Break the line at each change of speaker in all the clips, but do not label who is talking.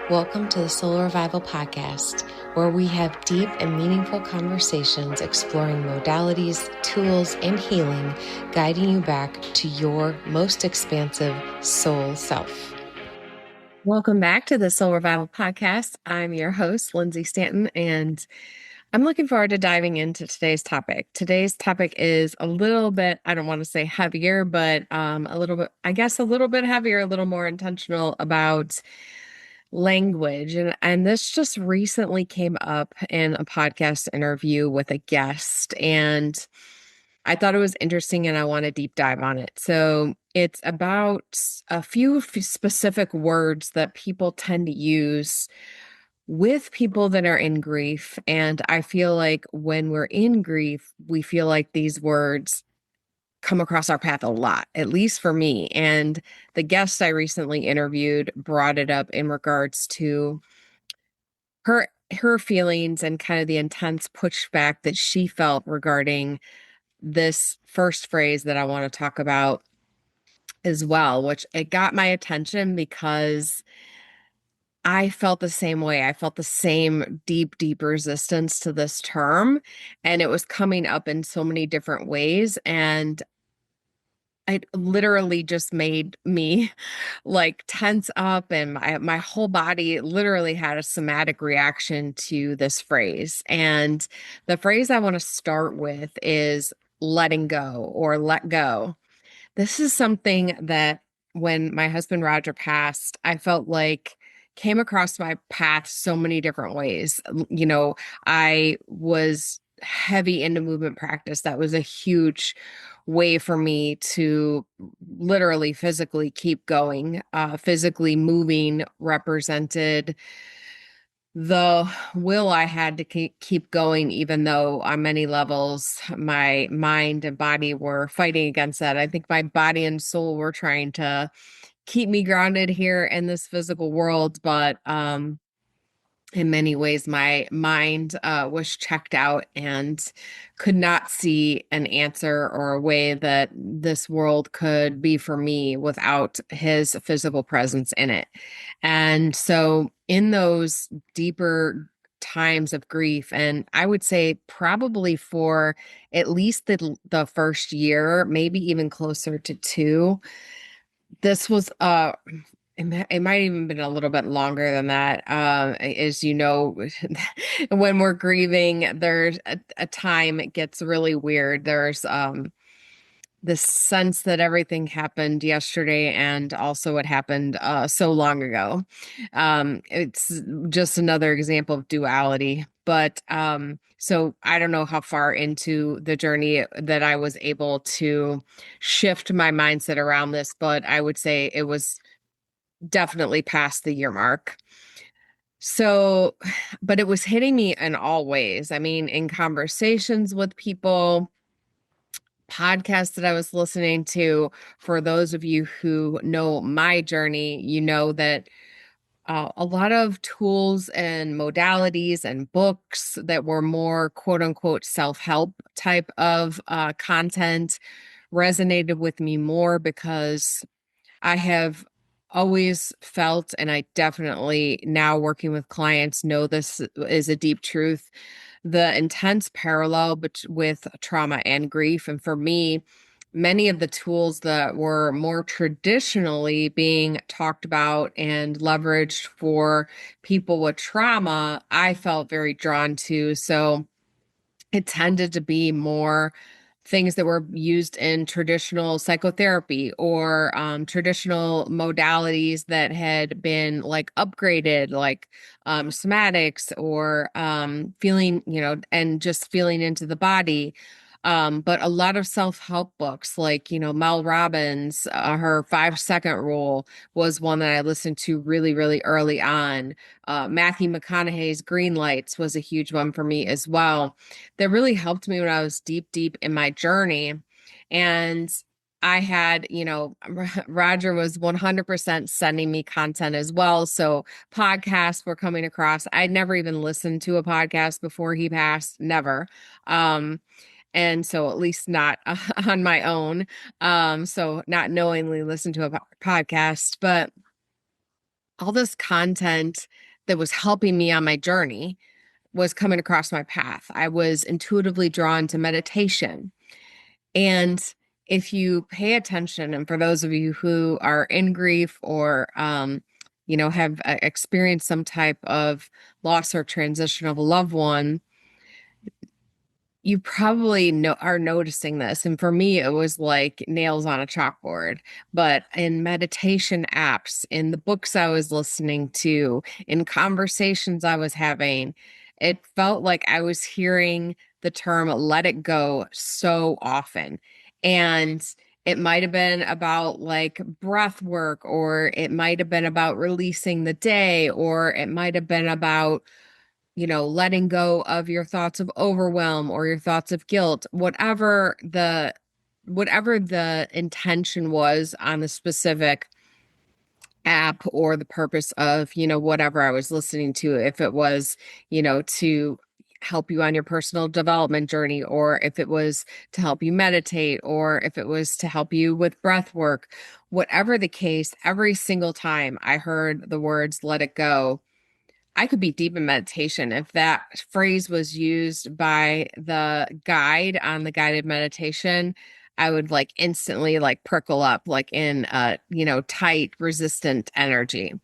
Welcome to the Soul Revival Podcast, where we have deep and meaningful conversations exploring modalities, tools, and healing, guiding you back to your most expansive soul self. Welcome back to the Soul Revival Podcast. I'm your host, Lindsay Stanton, and I'm looking forward to diving into today's topic. Today's topic is a little bit, I don't want to say heavier, but a little bit, I guess a little bit heavier, a little more intentional about language. And this just recently came up in a podcast interview with a guest, and I thought it was interesting and I want to deep dive on it. So it's about a few specific words that people tend to use with people that are in grief. And I feel like when we're in grief, we feel like these words come across our path a lot, at least for me. And the guest I recently interviewed brought it up in regards to her feelings and kind of the intense pushback that she felt regarding this first phrase that I want to talk about as well, which it got my attention because I felt the same way. I felt the same deep, deep resistance to this term, and it was coming up in so many different ways. And it literally just made me like tense up, and my whole body literally had a somatic reaction to this phrase. And the phrase I want to start with is letting go or let go. This is something that when my husband Roger passed, I felt like came across my path so many different ways. You know, I was heavy into movement practice. That was a huge way for me to literally physically keep going. Physically moving represented the will I had to keep going, even though on many levels my mind and body were fighting against that. I think my body and soul were trying to keep me grounded here in this physical world, but in many ways my mind was checked out and could not see an answer or a way that this world could be for me without his physical presence in it. And so in those deeper times of grief, and I would say probably for at least the first year, maybe even closer to two, this was it might even been a little bit longer than that. As you know, when we're grieving, there's a time it gets really weird. There's this sense that everything happened yesterday and also it happened so long ago. It's just another example of duality. But so I don't know how far into the journey that I was able to shift my mindset around this, but I would say it was definitely past the year mark. So, but it was hitting me in all ways. I mean, in conversations with people, podcasts that I was listening to. For those of you who know my journey, you know that a lot of tools and modalities and books that were more quote unquote self-help type of content resonated with me more because I have always felt, and I definitely now working with clients know this is a deep truth, the intense parallel with trauma and grief. And for me, many of the tools that were more traditionally being talked about and leveraged for people with trauma, I felt very drawn to. So it tended to be more things that were used in traditional psychotherapy or traditional modalities that had been like upgraded, like somatics or feeling, you know, and just feeling into the body. But a lot of self-help books like, you know, Mel Robbins, her 5 second rule was one that I listened to really, really early on. Matthew McConaughey's Green Lights was a huge one for me as well, that really helped me when I was deep, deep in my journey. And I had, you know, Roger was 100% sending me content as well. So podcasts were coming across. I'd never even listened to a podcast before he passed, never. And so at least not on my own. So not knowingly listen to a podcast, but all this content that was helping me on my journey was coming across my path. I was intuitively drawn to meditation. And if you pay attention, and for those of you who are in grief or, have experienced some type of loss or transition of a loved one, you probably are noticing this. And for me, it was like nails on a chalkboard. But in meditation apps, in the books I was listening to, in conversations I was having, it felt like I was hearing the term let it go so often. And it might have been about like breath work, or it might have been about releasing the day, or it might have been about letting go of your thoughts of overwhelm or your thoughts of guilt, whatever the intention was on the specific app or the purpose of, whatever I was listening to, if it was, to help you on your personal development journey, or if it was to help you meditate, or if it was to help you with breath work, whatever the case, every single time I heard the words, let it go, I could be deep in meditation. If that phrase was used by the guide on the guided meditation, I would like instantly like prickle up like in tight, resistant energy.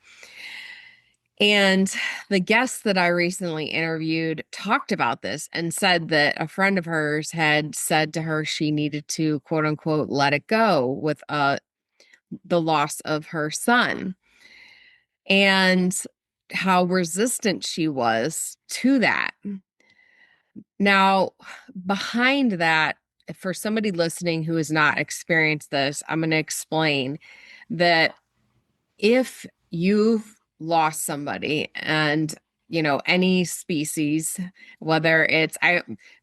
And the guest that I recently interviewed talked about this and said that a friend of hers had said to her she needed to quote unquote let it go with the loss of her son, and how resistant she was to that. Now, behind that, for somebody listening who has not experienced this, I'm going to explain that if you've lost somebody, and any species, whether it's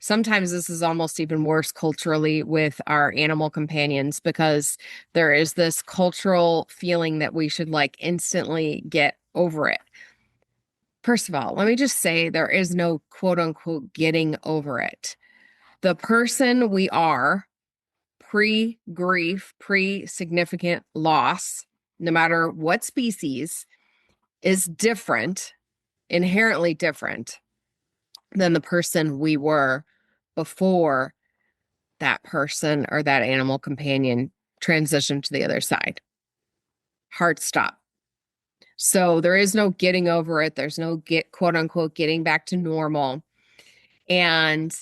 sometimes this is almost even worse culturally with our animal companions, because there is this cultural feeling that we should like instantly get over it. First of all, let me just say there is no quote unquote getting over it. The person we are pre grief, pre significant loss, no matter what species, is different, inherently different than the person we were before that person or that animal companion transitioned to the other side. Hard stop. So there is no getting over it. There's no quote unquote getting back to normal. And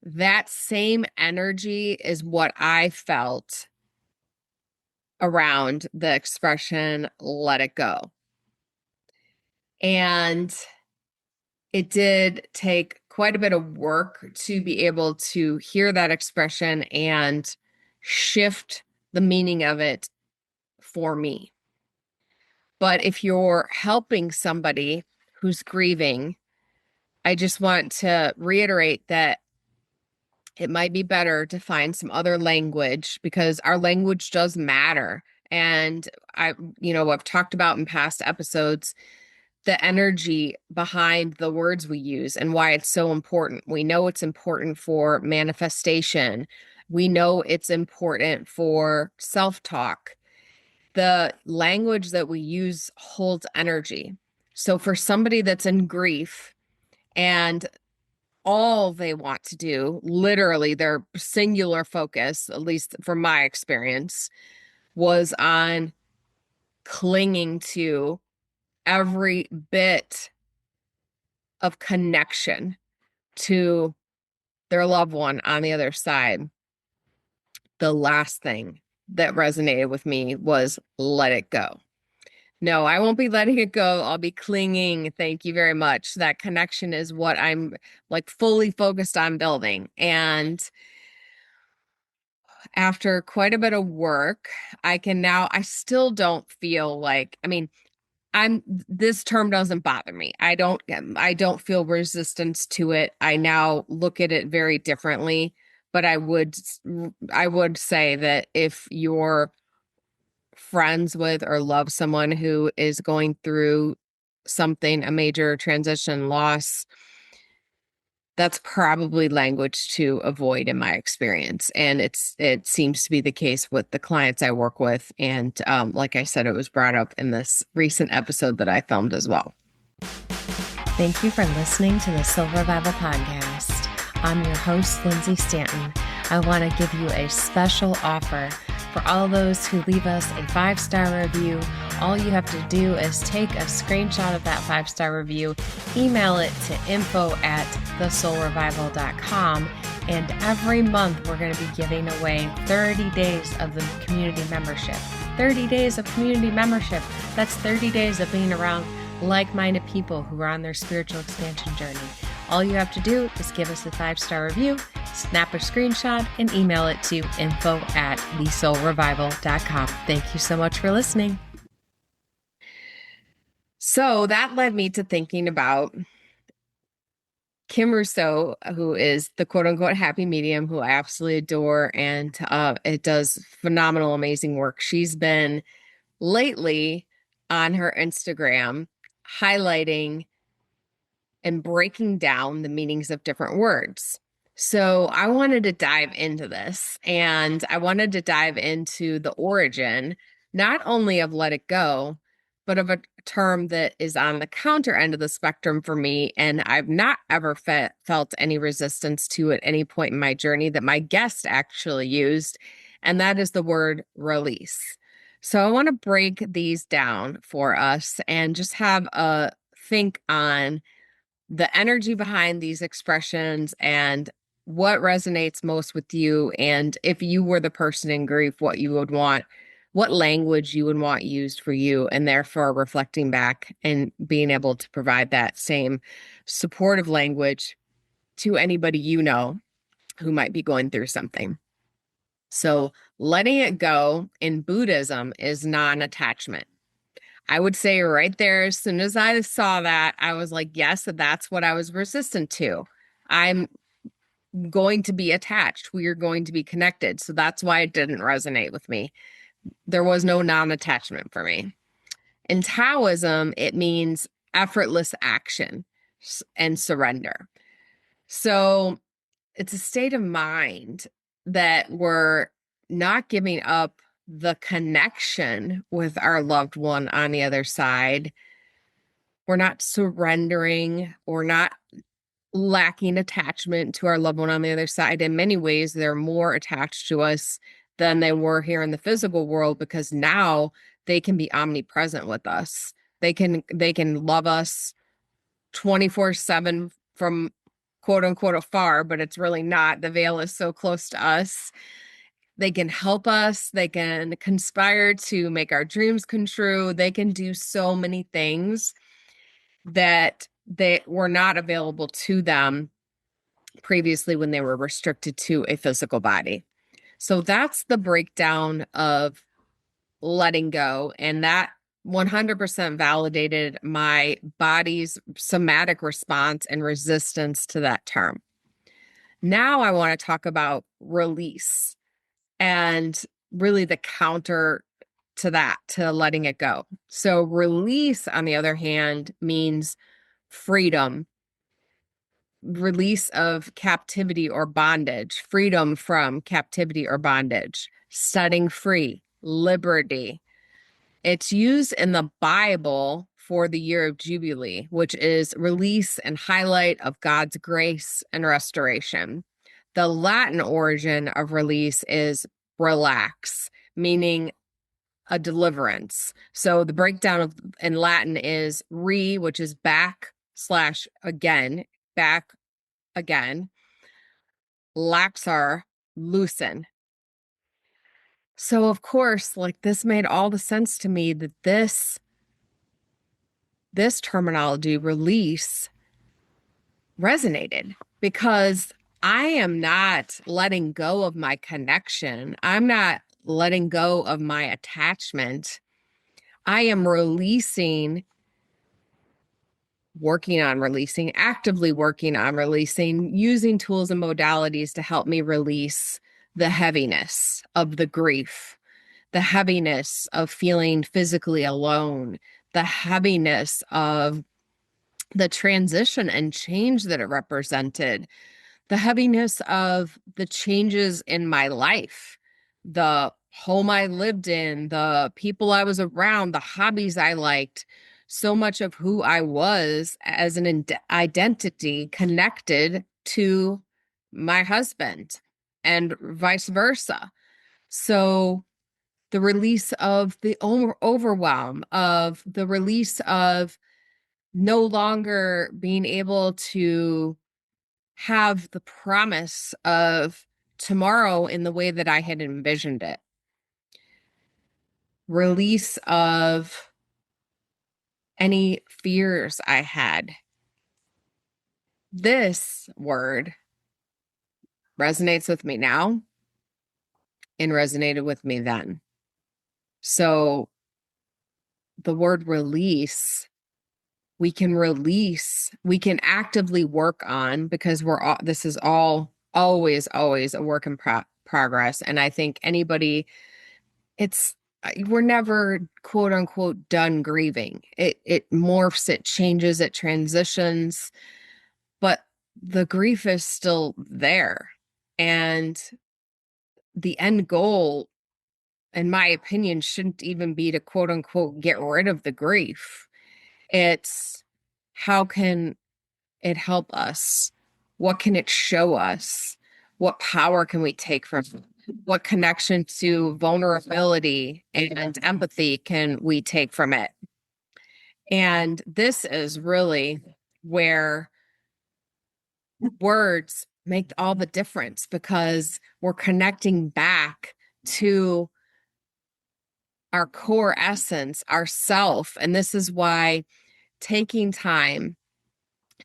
that same energy is what I felt around the expression, let it go. And it did take quite a bit of work to be able to hear that expression and shift the meaning of it for me. But if you're helping somebody who's grieving, I just want to reiterate that it might be better to find some other language, because our language does matter. And I've talked about in past episodes the energy behind the words we use and why it's so important. We know it's important for manifestation. We know it's important for self-talk. The language that we use holds energy. So for somebody that's in grief and all they want to do, literally their singular focus, at least from my experience, was on clinging to every bit of connection to their loved one on the other side. The last thing that resonated with me was let it go. No, I won't be letting it go. I'll be clinging. Thank you very much. That connection is what I'm like fully focused on building. And after quite a bit of work, I still don't feel like, this term doesn't bother me. I don't feel resistance to it. I now look at it very differently, but I would say that if you're friends with or love someone who is going through something, a major transition, loss, that's probably language to avoid in my experience. And it seems to be the case with the clients I work with. And like I said, it was brought up in this recent episode that I filmed as well. Thank you for listening to the Soul Revival Podcast. I'm your host, Lindsay Stanton. I want to give you a special offer for all those who leave us a 5-star review. All you have to do is take a screenshot of that 5-star review, email it to info@thesoulrevival.com, and every month we're going to be giving away 30 days of the community membership. 30 days of community membership. That's 30 days of being around like-minded people who are on their spiritual expansion journey. All you have to do is give us a 5-star review, snap a screenshot, and email it to info@thesoulrevival.com. Thank you so much for listening. So that led me to thinking about Kim Russo, who is the quote-unquote happy medium, who I absolutely adore, and it does phenomenal, amazing work. She's been lately on her Instagram highlighting and breaking down the meanings of different words. So I wanted to dive into this, and I wanted to dive into the origin, not only of let it go, but of a term that is on the counter end of the spectrum for me. And I've not ever felt any resistance to at any point in my journey that my guest actually used. And that is the word release. So I want to break these down for us and just have a think on the energy behind these expressions and what resonates most with you. And if you were the person in grief, what you would want, what language you would want used for you, and therefore reflecting back and being able to provide that same supportive language to anybody you know who might be going through something. So letting it go in Buddhism is non-attachment. I would say right there, as soon as I saw that, I was like, yes, that's what I was resistant to. I'm going to be attached. We are going to be connected. So that's why it didn't resonate with me. There was no non-attachment for me. In Taoism, it means effortless action and surrender. So it's a state of mind that we're not giving up the connection with our loved one on the other side. We're not surrendering. We're not lacking attachment to our loved one on the other side. In many ways, they're more attached to us than they were here in the physical world, because now they can be omnipresent with us. They can love us 24/7 from quote unquote afar, but it's really not. The veil is so close to us. They can help us. They can conspire to make our dreams come true. They can do so many things that they were not available to them previously when they were restricted to a physical body. So that's the breakdown of letting go. And that 100% validated my body's somatic response and resistance to that term. Now I want to talk about release. And really the counter to that, to letting it go. So release, on the other hand, means freedom, release of captivity or bondage, freedom from captivity or bondage, setting free, liberty. It's used in the Bible for the year of Jubilee, which is release and highlight of God's grace and restoration. The Latin origin of release is relax, meaning a deliverance. So the breakdown in Latin is which is back / again, back again, laxar, loosen. So of course, like, this made all the sense to me that this terminology, release, resonated, because I am not letting go of my connection. I'm not letting go of my attachment. I am releasing, actively working on releasing, using tools and modalities to help me release the heaviness of the grief, the heaviness of feeling physically alone, the heaviness of
the transition and change that it represented, the heaviness of the changes in my life, the home I lived in, the people I was around, the hobbies I liked, so much of who I was as an identity connected to my husband and vice versa. So the release of the overwhelm, of the release of no longer being able to have the promise of tomorrow in the way that I had envisioned it. Release of any fears I had. This word resonates with me now and resonated with me then. So the word release, we can actively work on, because this is all always a work in progress. And I think anybody, it's we're never quote unquote done grieving. It morphs, it changes, it transitions, but the grief is still there. And the end goal, in my opinion, shouldn't even be to quote unquote get rid of the grief. It's how can it help us? What can it show us? What power can we take from it? What connection to vulnerability and empathy can we take from it? And this is really where words make all the difference, because we're connecting back to our core essence, our self. And this is why taking time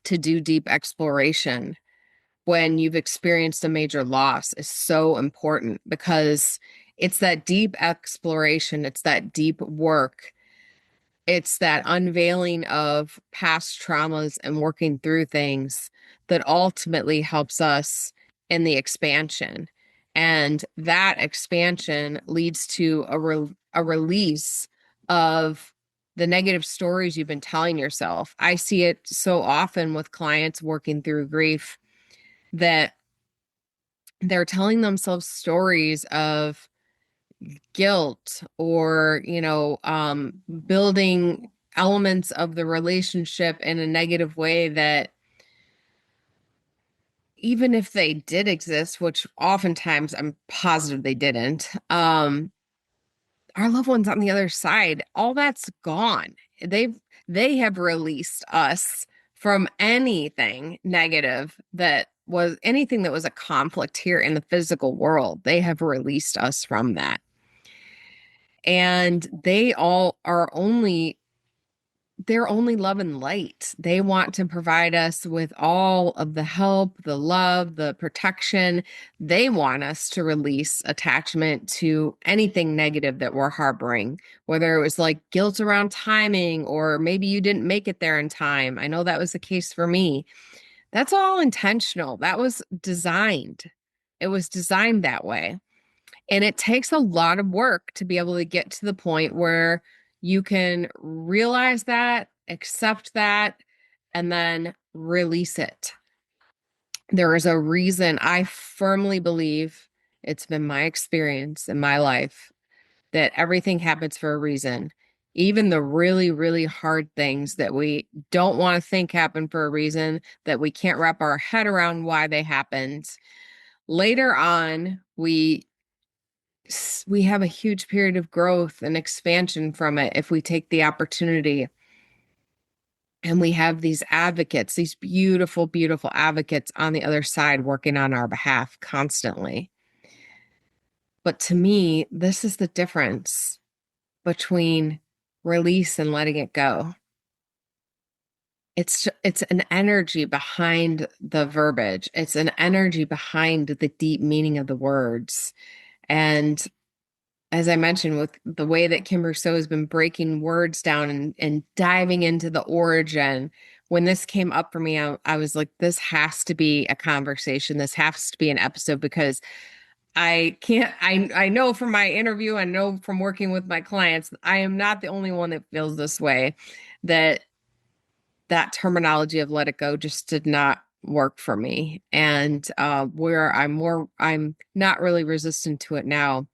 to do deep exploration when you've experienced a major loss is so important, because it's that deep exploration, it's that deep work, it's that unveiling of past traumas and working through things that ultimately helps us in the expansion. And that expansion leads to a release of the negative stories you've been telling yourself. I see it so often with clients working through grief that they're telling themselves stories of guilt, or building elements of the relationship in a negative way that, even if they did exist, which oftentimes I'm positive they didn't, our loved ones on the other side, all that's gone. They have released us from anything negative, that was anything that was a conflict here in the physical world. They have released us from that. And they're only love and light. They want to provide us with all of the help, the love, the protection. They want us to release attachment to anything negative that we're harboring, whether it was like guilt around timing, or maybe you didn't make it there in time. I know that was the case for me. That's all intentional. That was designed. It was designed that way. And it takes a lot of work to be able to get to the point where you can realize that, accept that, and then release it. There is a reason. I firmly believe, it's been my experience in my life, that everything happens for a reason. Even the really, really hard things that we don't want to think happen for a reason, that we can't wrap our head around why they happened. Later on, we have a huge period of growth and expansion from it if we take the opportunity. And we have these advocates, these beautiful, beautiful advocates on the other side working on our behalf constantly. But to me, this is the difference between release and letting it go. It's an energy behind the verbiage. It's an energy behind the deep meaning of the words. And as I mentioned, with the way that Kim Rousseau has been breaking words down and diving into the origin, when this came up for me, I was like, this has to be a conversation. This has to be an episode, because I know from my interview, I know from working with my clients, I am not the only one that feels this way, that that terminology of let it go just did not work for me. And where I'm not really resistant to it now.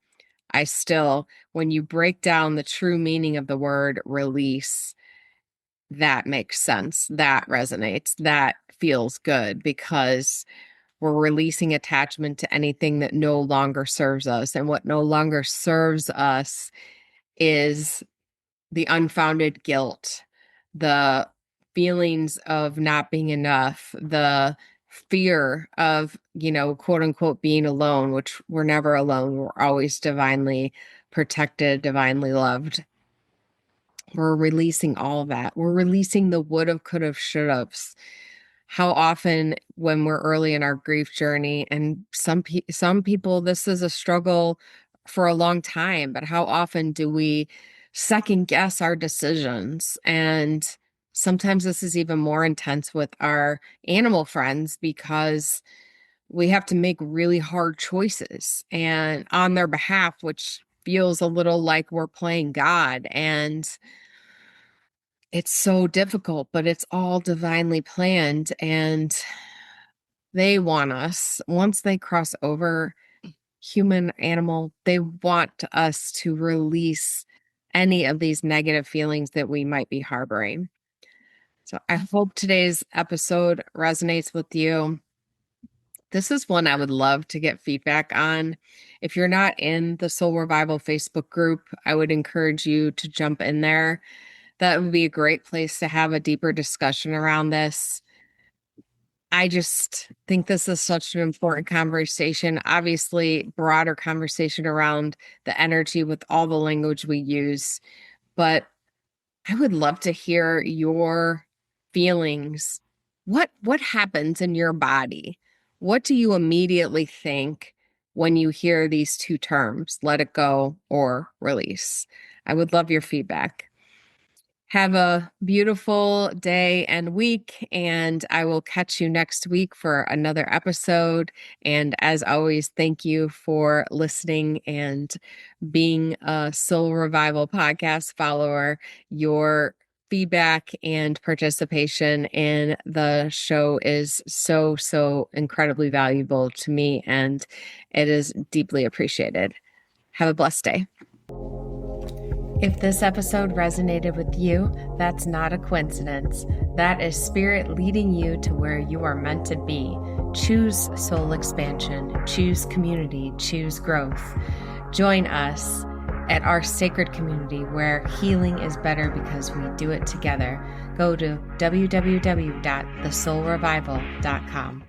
I still, when you break down the true meaning of the word release, that makes sense. That resonates. That feels good because we're releasing attachment to anything that no longer serves us. And what no longer serves us is the unfounded guilt, the feelings of not being enough, the fear of, quote unquote, being alone, which we're never alone. We're always divinely protected, divinely loved. We're releasing all of that. We're releasing the would have, could have, should have's. How often when we're early in our grief journey, and some people, this is a struggle for a long time, but how often do we second guess our decisions? And sometimes this is even more intense with our animal friends because we have to make really hard choices and on their behalf, which feels a little like we're playing God. And it's so difficult, but it's all divinely planned. And they want us, once they cross over human, animal, they want us to release any of these negative feelings that we might be harboring. So I hope today's episode resonates with you. This is one I would love to get feedback on. If you're not in the Soul Revival Facebook group, I would encourage you to jump in there. That would be a great place to have a deeper discussion around this. I just think this is such an important conversation, obviously broader conversation around the energy with all the language we use, but I would love to hear your feelings. What happens in your body? What do you immediately think when you hear these two terms, let it go or release? I would love your feedback. Have a beautiful day and week, and I will catch you next week for another episode. And as always, thank you for listening and being a Soul Revival podcast follower. Your feedback and participation in the show is so, so incredibly valuable to me, and it is deeply appreciated. Have a blessed day. If this episode resonated with you, that's not a coincidence. That is Spirit leading you to where you are meant to be. Choose soul expansion, choose community, choose growth. Join us at our sacred community where healing is better because we do it together. Go to www.thesoulrevival.com.